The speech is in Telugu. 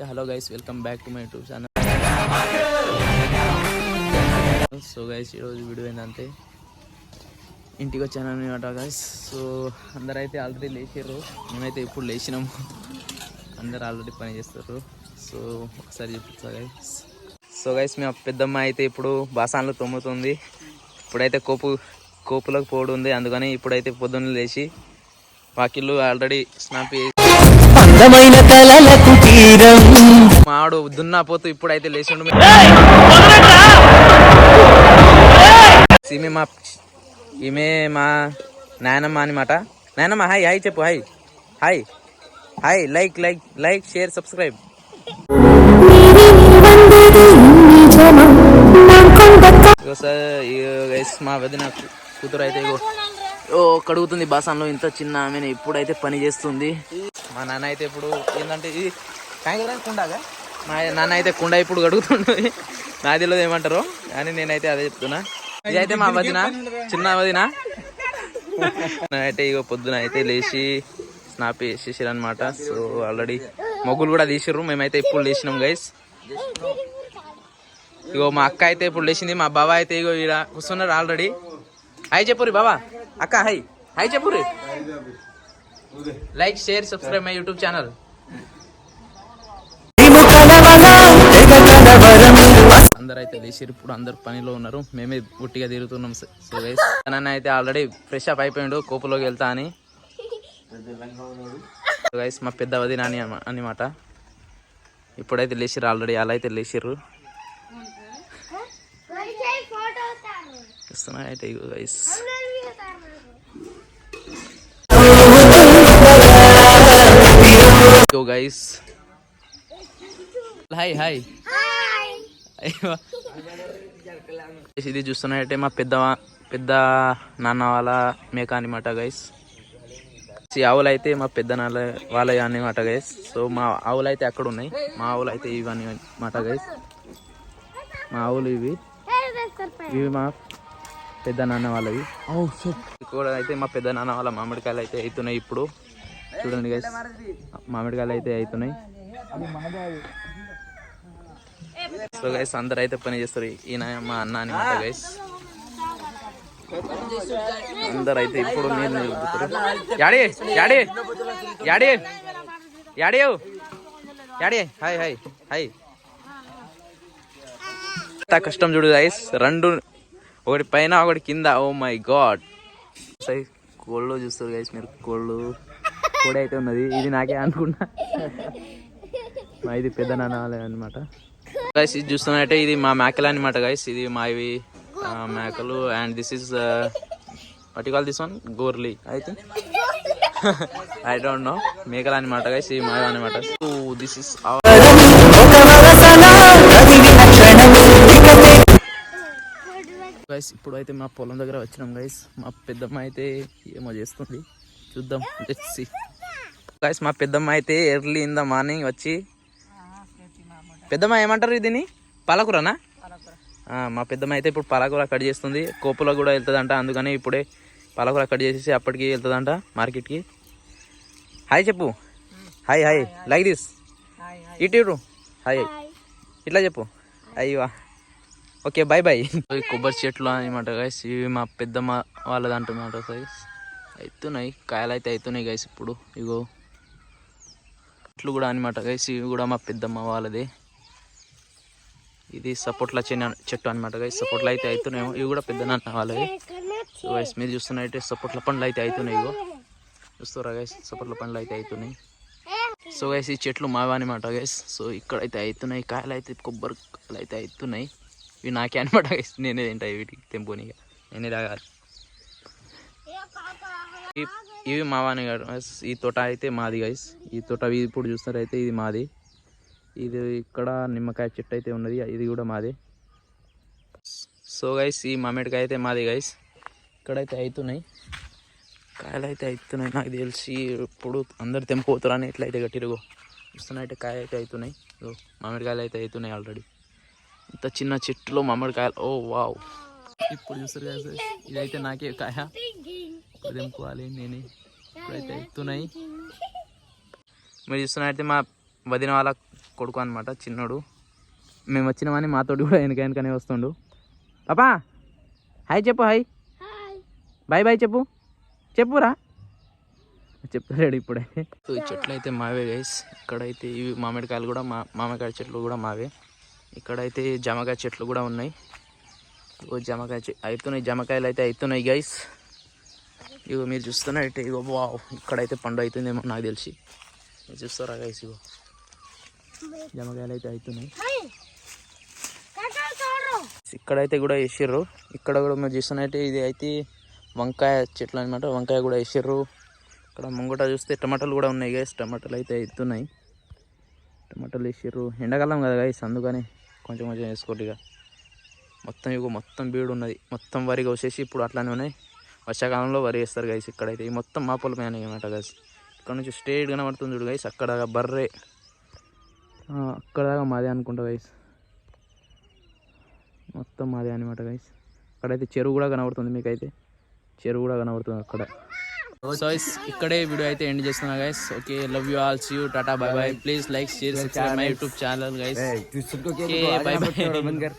Hello guys, welcome back to my YouTube channel. So guys, ఈరోజు వీడియో ఏంటంటే ఇంటికి వచ్చాను అనమాట గైస్. సో అందరు అయితే ఆల్రెడీ లేచారు, మేమైతే ఇప్పుడు లేచినాము. అందరు ఆల్రెడీ పని చేస్తారు. సో ఒకసారి చెప్తా గైస్. సో గైస్, మా పెద్దమ్మ అయితే ఇప్పుడు బాసాన్లు తొమ్ముతుంది. ఇప్పుడైతే కోపులకు పోడు ఉంది, అందుకని ఇప్పుడైతే పొద్దున్న లేచి వాకిళ్ళు ఆల్రెడీ స్నాప్ చేసి మాడు దున్నా పోతూ ఇప్పుడైతే లేచిండు. ఈమె మా నాయనమ్మ అనమాట. నాయనమ్మ హాయ్ హాయ్ చెప్పు. Hi hi hi. Like like like share subscribe. మా వదిన కూతురు అయితే కడుగుతుంది బాసాన్లో. ఇంత చిన్న ఆమె ఇప్పుడైతే పని చేస్తుంది. మా నాన్న అయితే ఇప్పుడు ఏంటంటే ఇది కుండగా, మా నాన్న అయితే కుండ ఇప్పుడు కడుగుతుంది. నాదిలో ఏమంటారు కానీ నేనైతే అదే చెప్తున్నా. ఇదైతే మా వదిన, చిన్న వదిన అయితే పొద్దున అయితే లేచి స్నాప్ వేసేసారు అనమాట. సో ఆల్రెడీ మొగ్గులు కూడా తీసిర్రు. మేమైతే ఇప్పుడు లేచినాం గైస్. మా అక్క అయితే ఇప్పుడు లేచింది. మా బాబా అయితే ఇక్కడ కూర్చున్నారు ఆల్రెడీ. హాయ్ చెప్పురి బాబా. అక్క హాయ్ హాయ్ చెప్పురి. Like share subscribe my YouTube channel. అందరు అయితే లేచిరు, ఇప్పుడు అందరు పనిలో ఉన్నారు. మేమే గుట్టిగా తిరుగుతున్నాం. సో గైస్, నన్ను అయితే ఆల్రెడీ ఫ్రెష్ అప్ అయిపోయాడు కోపులోకి వెళ్తా అని. గైస్, మా పెద్ద వదిన అనమాట. ఇప్పుడైతే లేచిర్రు ఆల్రెడీ. అలా అయితే లేచిర్రు. అయితే గైస్ గైస్ హాయ్ హాయ్. ఇది చూస్తున్నట్టే మా పెద్ద నాన్న వాళ్ళ మేక అనమాట గైస్. ఈ ఆవులు అయితే మా పెద్ద నాన్న వాళ్ళ అనమాట గైస్. సో మా ఆవులు అయితే అక్కడ ఉన్నాయి. మా ఆవులు అయితే ఇవి అనమాట గైస్. మా ఆవులు ఇవి మా పెద్ద నాన్న వాళ్ళవి. కూడా అయితే మా పెద్ద నాన్న వాళ్ళ మామిడికాయలు అయితే అవుతున్నాయి. ఇప్పుడు చూడండి గైస్, మామిడికాయలు అయితే అవుతున్నాయి. సో గైస్, అందరు అయితే పని చేస్తారు. ఈయన మా అన్న అనమాట గైస్. అందరు అయితే ఇప్పుడు నేను హాయ్ హాయ్ హాయ్. కష్టం చూడు గైస్, రెండు ఒకటి పైన ఒకటి కింద. Oh my god. కోళ్ళు చూస్తారు గైస్ మీరు. కోడి అయితే ఉన్నది. ఇది నాకే అనుకున్నా. ఇది పెద్ద నాన్న అనమాట గైస్. ఇది చూస్తున్నట్టే ఇది మా మేకలు అనమాట గైస్. ఇది మావి మేకలు. And this is what you call this one? గోర్లీ I think. I don't know. మేకలు అనమాట గైస్. ఇవి మావి అనమాట. This is guys. ఇప్పుడు అయితే మా పొలం దగ్గర వచ్చినాం గైస్. మా పెద్దమ్మ అయితే ఏమో చేస్తుంది, చూద్దాం. Let's see guys. మా పెద్దమ్మ అయితే ఎర్లీ ఇన్ ద మార్నింగ్ వచ్చి, పెద్దమ్మ ఏమంటారు దీన్ని? పాలకూరనా? మా పెద్దమ్మ అయితే ఇప్పుడు పాలకూర కట్ చేస్తుంది. కోపులో కూడా వెళ్తుందంట, అందుకని ఇప్పుడే పాలకూర కట్ చేసేసి అప్పటికి వెళ్తుందంట మార్కెట్కి. హాయ్ చెప్పు. Hi hi like this. ఇటు హాయ్ ఇట్లా చెప్పు. అయ్యవా ఓకే బాయ్ బాయ్. కొబ్బరి చెట్లు అనమాట గైస్. ఇవి మా పెద్దమ్మ వాళ్ళది అంటున్నమాట గైస్. అవుతున్నాయి కాయలు అయితే అవుతున్నాయి గైస్. ఇప్పుడు ఇగో చెట్లు కూడా అనమాట గైస్. ఇవి కూడా మా పెద్దమ్మ వాళ్ళది. ఇది సపోర్ట్ల చెట్టు అనమాట గైస్. సపోర్ట్లు అయితే అవుతున్నాయి. ఇవి కూడా పెద్ద నాన్న వాళ్ళవి. సో గైస్, మీరు చూస్తున్నట్టే సపోర్ట్ల పండ్లు అయితే అవుతున్నాయి. ఇగో చూస్తారా గైస్, సపోర్ట్ల పండ్లు అయితే అవుతున్నాయి. సో గైస్, ఈ చెట్లు మావా అనమాట గైస్. సో ఇక్కడైతే అవుతున్నాయి కాయలు అయితే, కొబ్బరి కాయలు అయితే అవుతున్నాయి. ఇవి నాకే అనమాట గైస్. నేనే తింటాయి వీటికి తెంపునిగా, నేనే తాగాలి. ఇవి మావాని గైస్. ఈ తోట అయితే మాది గైస్. ఈ తోట ఇప్పుడు చూస్తారైతే ఇది మాది. ఇది ఇక్కడ నిమ్మకాయ చెట్టు అయితే ఉన్నది, ఇది కూడా మాది. సో గైస్, ఈ మామిడికాయ అయితే మాది గైస్. ఇక్కడైతే అవుతున్నాయి కాయలు అయితే అవుతున్నాయి. నాకు తెలిసి ఇప్పుడు అందరు తెంపుతారని ఎట్లయితే గట్టిరుగో చూస్తున్నాయితే కాయ అయితే అవుతున్నాయి. మామిడికాయలు అయితే అవుతున్నాయి ఆల్రెడీ. ఇంత చిన్న చెట్టులో మామిడికాయలు. ఓ వావ్. ఇప్పుడు చూస్తారు కదా, ఇదైతే నాకే కాయ. తెంపుకోవాలి నేనే. ఇప్పుడైతే అవుతున్నాయి. మీరు చూస్తున్నట్టయితే మా వదిన వాళ్ళ కొడుకు అనమాట, చిన్నోడు. మేము వచ్చినామని మాతోటి కూడా వెనకనే వస్తుండు. పాపా హాయ్ చెప్పు, హాయ్ బాయ్ బాయ్ చెప్పు, చెప్పురా చెప్తాడు ఇప్పుడే. సో ఈ చెట్లు అయితే మావే గైస్. ఇక్కడైతే ఇవి మామిడికాయలు కూడా మామిడికాయ చెట్లు కూడా మావే. ఇక్కడైతే జామకాయ చెట్లు కూడా ఉన్నాయి. ఇగో జామకాయ అవుతున్నాయి, జామకాయలు అయితే అవుతున్నాయి గైస్. ఇగో మీరు చూస్తున్నట్టే ఇగో వావ్, ఇక్కడైతే పండు అవుతుందేమో నాకు తెలిసి. మీరు చూస్తారా గైస్, ఇగో జామకాయలు అయితే అవుతున్నాయి. ఇక్కడైతే కూడా వేసిర్రు. ఇక్కడ కూడా మీరు చూస్తున్నట్టే ఇది అయితే వంకాయ చెట్లు అనమాట. వంకాయ కూడా వేసిర్రు. ఇక్కడ ముంగట చూస్తే టమాటాలు కూడా ఉన్నాయి గైస్. టమాటాలు అయితే అవుతున్నాయి. టమాటాలు వేసిర్రు. ఎండాకాలం కదా గైస్, అందుకని కొంచెం కొంచెం వేసుకోండి. ఇక మొత్తం ఇగో మొత్తం బీడు ఉన్నది. మొత్తం వరి కోసేసి ఇప్పుడు అట్లానే ఉన్నాయి. వర్షాకాలంలో వరి వేస్తారు గైస్. ఇక్కడైతే ఈ మొత్తం మా పొలమే అనమాట గైస్. ఇక్కడ నుంచి స్ట్రేట్ కనబడుతుంది చూడు గైస్. అక్కడ బర్రే అక్కడ దాకా మాదే అనుకుంటా గైస్. మొత్తం మాదే అనమాట గైస్. అక్కడైతే చెరువు కూడా కనబడుతుంది మీకైతే. చెరువు కూడా కనబడుతుంది అక్కడ. సో ఇక్కడే వీడియో అయితే ఎండ్ చేస్తున్నా guys. Okay, love you all, see you, tata, bye bye. Please like, share, subscribe my YouTube channel guys. Okay, bye by.